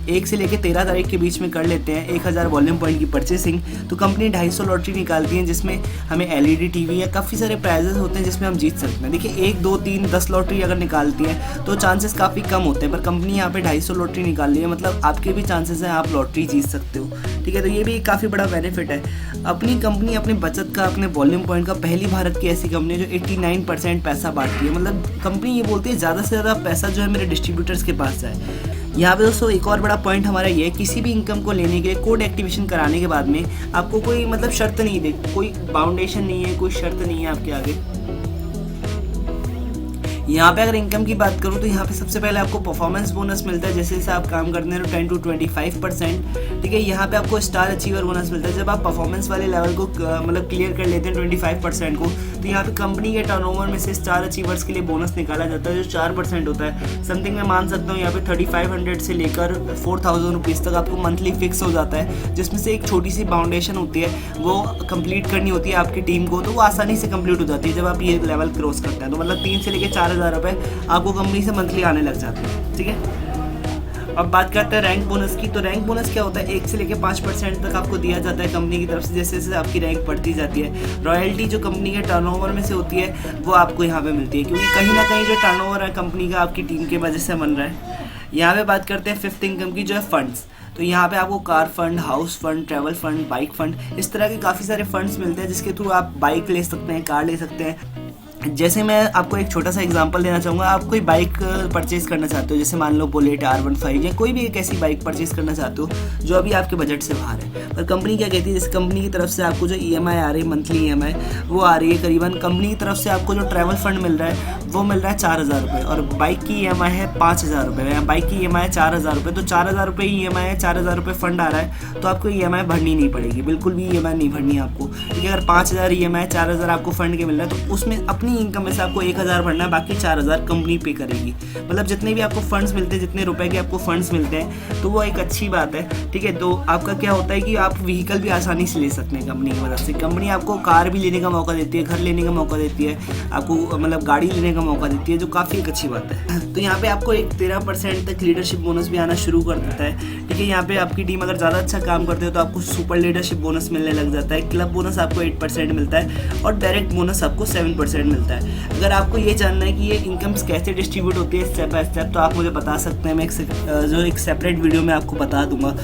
एक से लेकर 13 तारीख के बीच में कर लेते हैं 1000 वॉल्यूम पॉइंट की परचेसिंग, तो कंपनी 250 लॉटरी निकालती है, जिसमें हमें LED टीवी या काफ़ी सारे प्राइजेस होते हैं जिसमें हम जीत सकते हैं। देखिए 1, 2, 3, 10 लॉटरी अगर निकालती है तो चांसेस काफ़ी कम होते हैं, पर कंपनी यहाँ पे 250 लॉटरी निकाल रही है, मतलब आपके भी चांसेस हैं, आप लॉटरी जीत सकते हो, ठीक है। तो ये भी एक काफ़ी बड़ा बेनिफिट है। अपनी कंपनी अपने बचत का, अपने वॉल्यूम पॉइंट का पहली भारत की ऐसी कंपनी है जो 89% पैसा बांटती है। मतलब कंपनी ये बोलती है ज़्यादा से ज़्यादा पैसा जो है मेरे डिस्ट्रीब्यूटर्स के पास जाए। यहाँ पे दोस्तों एक और बड़ा पॉइंट हमारा ये है, किसी भी इनकम को लेने के लिए कोड एक्टिवेशन कराने के बाद में आपको कोई मतलब शर्त नहीं दे, कोई बाउंडेशन नहीं है, कोई शर्त नहीं है आपके आगे। यहाँ पे अगर इनकम की बात करूँ तो यहाँ पे सबसे पहले आपको परफॉर्मेंस बोनस मिलता है, जैसे जैसे आप काम करते हैं 10 to 25%, ठीक है। यहाँ पे आपको स्टार अचीवर बोनस मिलता है, जब आप परफॉर्मेंस वाले लेवल को मतलब क्लियर कर लेते हैं 25% को, तो यहाँ पे कंपनी के टर्नओवर में से स्टार अचीवर्स के लिए बोनस निकाला जाता है जो 4% होता है। समथिंग मैं मान सकता हूँ यहाँ पे 3500 से लेकर 4000 रुपीज़ तक आपको मंथली फिक्स हो जाता है, जिसमें से एक छोटी सी बाउंडेशन होती है, वो कंप्लीट करनी होती है आपकी टीम को, तो वो आसानी से कंप्लीट हो जाती है जब आप ये लेवल क्रॉस करते हैं। तो मतलब 3 से लेकर 4000 रुपये आपको कंपनी से मंथली आने लग जाते हैं, ठीक है। अब बात करते हैं रैंक बोनस की। तो रैंक बोनस क्या होता है, 1 से लेकर 5% तक आपको दिया जाता है कंपनी की तरफ से, जैसे जैसे आपकी रैंक बढ़ती जाती है। रॉयल्टी जो कंपनी के टर्नओवर में से होती है वो आपको यहाँ पे मिलती है, क्योंकि कहीं ना कहीं जो टर्नओवर है कंपनी का आपकी टीम के वजह से बन रहा है। यहाँ पे बात करते हैं फिफ्थ इनकम की, जो है फंड्स। तो यहाँ पे आपको car fund, house fund, travel fund, bike fund, इस तरह के काफ़ी सारे फंड्स मिलते हैं जिसके थ्रू आप बाइक ले सकते हैं, कार ले सकते हैं। जैसे मैं आपको एक छोटा सा एग्जांपल देना चाहूँगा, आप कोई बाइक परचेज़ करना चाहते हो, जैसे मान लो बुलेट R15 या कोई भी एक ऐसी बाइक परचेज़ करना चाहते हो जो अभी आपके बजट से बाहर है, पर कंपनी क्या कहती है, जैसे कंपनी की तरफ से आपको जो EMI आ रही है, मंथली EMI वो आ रही है करीबन, कंपनी की तरफ से आपको जो ट्रैवल फंड मिल रहा है वो मिल रहा है 4000 रुपये, और बाइक की EMI है 5000 रुपये, या बाइक की EMI है 4000 रुपये, तो 4000 रुपये EMI है, 4000 रुपये फंड आ रहा है, तो आपको EMI भरनी नहीं पड़ेगी, बिल्कुल भी EMI नहीं भरनी आपको, ठीक है। अगर 5000 EMI 4000 आपको फंड के मिल रहा है, तो उसमें अपनी इनकम में से आपको 1000 भरना है, बाकी 4000 कंपनी पे करेगी। मतलब जितने भी आपको फंड्स मिलते हैं, जितने रुपए के आपको फंड्स मिलते हैं, तो वो एक अच्छी बात है, ठीक है। तो आपका क्या होता है कि आप व्हीकल भी आसानी से ले सकते हैं कंपनी की मदद से। कंपनी आपको कार भी लेने का मौका देती है, घर लेने का मौका देती है, आपको मतलब गाड़ी लेने का मौका देती है, जो काफ़ी एक अच्छी बात है। तो यहाँ पे आपको एक 13% तक लीडरशिप बोनस भी आना शुरू कर देता है, ठीक है। यहाँ पे आपकी टीम अगर ज़्यादा अच्छा काम करते हो तो आपको सुपर लीडरशिप बोनस मिलने लग जाता है। क्लब बोनस आपको 8% मिलता है, और डायरेक्ट बोनस आपको 7% मिलता है। मिलता है। अगर आपको ये जानना है कि ये इनकम्स कैसे डिस्ट्रीब्यूट होती है स्टेप बाय स्टेप, तो आप मुझे बता सकते हैं, मैं एक सेपरेट वीडियो में आपको बता दूंगा।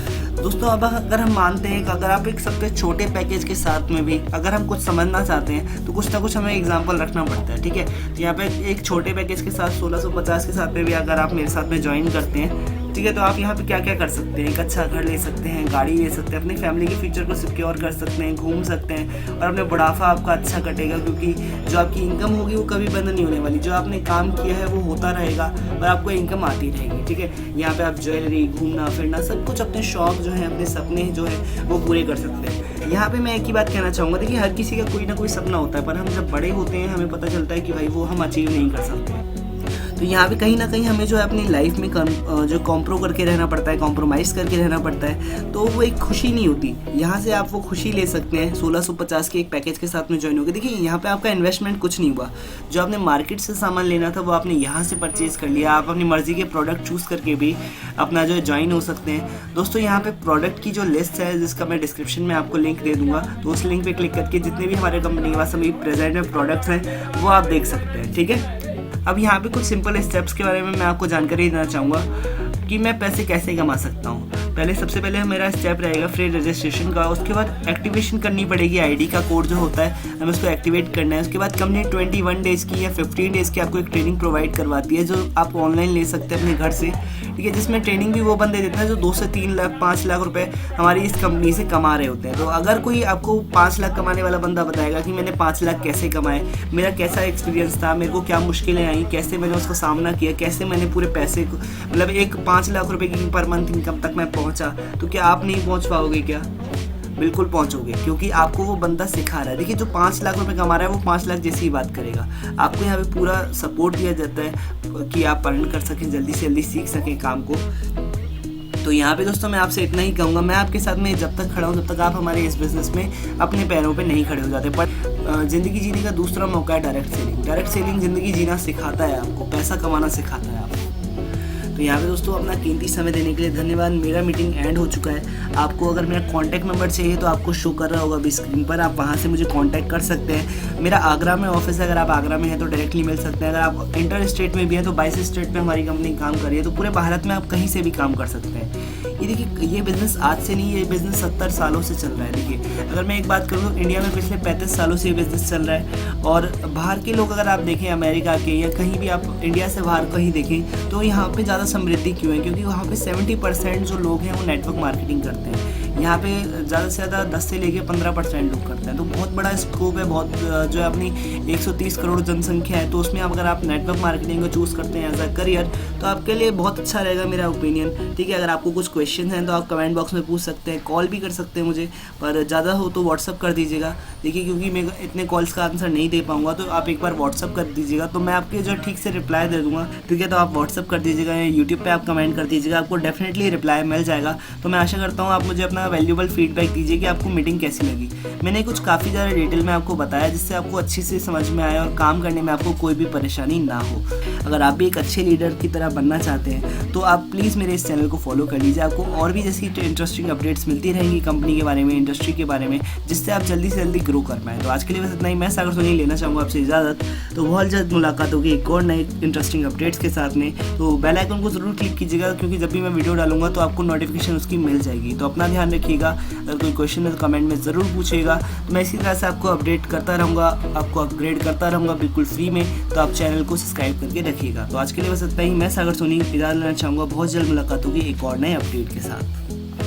दोस्तों अब अगर हम मानते हैं कि अगर आप एक सबसे छोटे पैकेज के साथ में भी अगर हम कुछ समझना चाहते हैं तो कुछ ना कुछ हमें एग्जांपल रखना पड़ता है, ठीक है। तो यहाँ पे एक छोटे पैकेज के साथ 1650 के साथ में भी अगर आप मेरे साथ में ज्वाइन करते हैं, ठीक है, तो आप यहाँ पे क्या क्या कर सकते हैं। एक अच्छा घर ले सकते हैं, गाड़ी ले सकते हैं, अपनी फैमिली के फ्यूचर को सिक्योर कर सकते हैं, घूम सकते हैं और अपने बुढ़ापा आपका अच्छा कटेगा, क्योंकि जो आपकी इनकम होगी वो कभी बंद नहीं होने वाली। जो आपने काम किया है वो होता रहेगा और आपको इनकम आती रहेगी, ठीक है। यहाँ पे आप ज्वेलरी, घूमना फिरना, सब कुछ अपने शौक जो है, अपने सपने जो है वो पूरे कर सकते हैं। यहाँ पे मैं एक ही बात कहना चाहूँगा, देखिए हर किसी का कोई ना कोई सपना होता है, पर हम जब बड़े होते हैं हमें पता चलता है कि भाई वो हम अचीव नहीं कर सकते। तो यहाँ पे कहीं ना कहीं हमें जो है अपनी लाइफ में जो कॉम्प्रो करके रहना पड़ता है, कॉम्प्रोमाइज़ करके रहना पड़ता है, तो वो एक खुशी नहीं होती। यहाँ से आप वो खुशी ले सकते हैं 1650 के एक पैकेज के साथ में ज्वाइन होकर। देखिए यहाँ पे आपका इन्वेस्टमेंट कुछ नहीं हुआ, जो आपने मार्केट से सामान लेना था वो आपने यहाँ से परचेज़ कर लिया। आप अपनी मर्जी के प्रोडक्ट चूज़ करके भी अपना जो है ज्वाइन हो सकते हैं। दोस्तों यहाँ पे प्रोडक्ट की जो लिस्ट है, जिसका मैं डिस्क्रिप्शन में आपको लिंक दे दूँगा, तो उस लिंक पर क्लिक करके जितने भी हमारे कंपनी के पास अभी प्रेजेंट में प्रोडक्ट्स हैं वो आप देख सकते हैं, ठीक है। अब यहाँ पे कुछ सिंपल स्टेप्स के बारे में मैं आपको जानकारी देना चाहूँगा कि मैं पैसे कैसे कमा सकता हूँ। सबसे पहले मेरा स्टेप रहेगा फ्री रजिस्ट्रेशन का। उसके बाद एक्टिवेशन करनी पड़ेगी, आईडी का कोड जो होता है हमें उसको एक्टिवेट करना है। उसके बाद कंपनी 21 डेज़ की या 15 डेज़ की आपको एक ट्रेनिंग प्रोवाइड करवाती है, जो आप ऑनलाइन ले सकते हैं अपने घर से, ठीक है। जिसमें ट्रेनिंग भी वो बंदे देते हैं जो 2 से 3 लाख 5 लाख रुपए हमारी इस कंपनी से कमा रहे होते हैं। तो अगर कोई आपको 5 लाख कमाने वाला बंदा बताएगा कि मैंने 5 लाख कैसे कमाए, मेरा कैसा एक्सपीरियंस था, मेरे को क्या मुश्किलें आई, कैसे मैंने उसका सामना किया, कैसे मैंने पूरे पैसे को, मतलब एक 5 लाख रुपए की पर मंथ इनकम तक मैं पहुंचा, तो क्या आप नहीं पहुंच पाओगे? क्या बिल्कुल पहुंचोगे, क्योंकि आपको वो बंदा सिखा रहा है। देखिए जो 5 लाख रुपए कमा रहा है वो 5 लाख जैसी ही बात करेगा। आपको यहाँ पे पूरा सपोर्ट दिया जाता है कि आप अर्न कर सकें, जल्दी से जल्दी सीख सकें काम को। तो यहाँ पे दोस्तों मैं आपसे इतना ही कहूँगा, मैं आपके साथ में जब तक खड़ा हूँ जब तक आप हमारे इस बिज़नेस में अपने पैरों पे नहीं खड़े हो जाते। पर ज़िंदगी जीने का दूसरा मौका है डायरेक्ट सेलिंग। डायरेक्ट सेलिंग ज़िंदगी जीना सिखाता है, आपको पैसा कमाना सिखाता है आपको। तो यहाँ पे दोस्तों अपना कीमती समय देने के लिए धन्यवाद। मेरा मीटिंग एंड हो चुका है। आपको अगर मेरा कॉन्टैक्ट नंबर चाहिए तो आपको शो कर रहा होगा अभी स्क्रीन पर, आप वहाँ से मुझे कॉन्टैक्ट कर सकते हैं। मेरा आगरा में ऑफिस है, अगर आप आगरा में हैं तो डायरेक्टली मिल सकते हैं। अगर आप इंटर स्टेट में भी हैं तो 22 स्टेट में हमारी कंपनी काम कर रही है, तो पूरे भारत में आप कहीं से भी काम कर सकते हैं। ये देखिए ये बिज़नेस आज से नहीं, ये बिज़नेस 70 सालों से चल रहा है। देखिए अगर मैं एक बात करूँ, इंडिया में पिछले 35 सालों से ये बिज़नेस चल रहा है। और बाहर के लोग अगर आप देखें, अमेरिका के या कहीं भी आप इंडिया से बाहर कहीं देखें, तो यहाँ पे ज़्यादा समृद्धि क्यों है? क्योंकि वहाँ पे 70% जो लोग हैं वो नेटवर्क मार्केटिंग करते हैं। यहाँ पे ज़्यादा से ज़्यादा 10 से लेके 15% लोग करते हैं। तो बहुत बड़ा स्कोप है, बहुत जो है अपनी 130 करोड़ जनसंख्या है, तो उसमें अगर आप नेटवर्क मार्केटिंग को चूज़ करते हैं एज अ करियर तो आपके लिए बहुत अच्छा रहेगा, मेरा ओपिनियन, ठीक है। अगर आपको कुछ क्वेश्चन हैं तो आप कमेंट बॉक्स में पूछ सकते हैं, कॉल भी कर सकते हैं मुझे, पर ज़्यादा हो तो व्हाट्सअप कर दीजिएगा। देखिए क्योंकि मैं इतने कॉल्स का आंसर नहीं दे पाऊँगा, तो आप एक बार व्हाट्सअप कर दीजिएगा तो मैं आपके जो ठीक से रिप्लाई दे दूँगा, ठीक है। तो आप व्हाट्सअप कर दीजिएगा या यूट्यूब पर आप कमेंट कर दीजिएगा, आपको डेफिनेटली रिप्लाई मिल जाएगा। तो मैं आशा करता हूँ आप मुझे अपना वैल्यूएबल फीडबैक दीजिए कि आपको मीटिंग कैसी लगी। मैंने कुछ काफ़ी ज़्यादा डिटेल में आपको बताया जिससे आपको अच्छी से समझ में आए और काम करने में आपको कोई भी परेशानी ना हो। अगर आप भी एक अच्छे लीडर की तरह बनना चाहते हैं तो आप प्लीज़ मेरे इस चैनल को फॉलो कर लीजिए। आपको और भी जैसी इंटरेस्टिंग अपडेट्स मिलती रहेंगी कंपनी के बारे में, इंडस्ट्री के बारे में, जिससे आप जल्दी से जल्दी ग्रो कर पाएँ। तो आज के लिए बस इतना ही। मैं सागर सोनी लेना चाहूँगा आपसे इजाज़त। तो बहुत जल्द मुलाकात होगी एक और नए इंटरेस्टिंग अपडेट्स के साथ में। तो बेल आइकन को ज़रूर क्लिक कीजिएगा, क्योंकि जब भी मैं वीडियो डालूंगा तो आपको नोटिफिकेशन उसकी मिल जाएगी। तो अपना ध्यान रखिएगा। अगर कोई क्वेश्चन है तो कमेंट में ज़रूर पूछिएगा। तो मैं इसी तरह से आपको अपडेट करता रहूँगा, आपको अपग्रेड करता रहूँगा बिल्कुल फ्री में। तो आप चैनल को सब्सक्राइब करके रखिएगा। तो आज के लिए बस इतना ही। मैं सागर सोनी इजाज़त लेना चाहूँगा। बहुत जल्द मुलाकात होगी एक और नए अपडेट के साथ।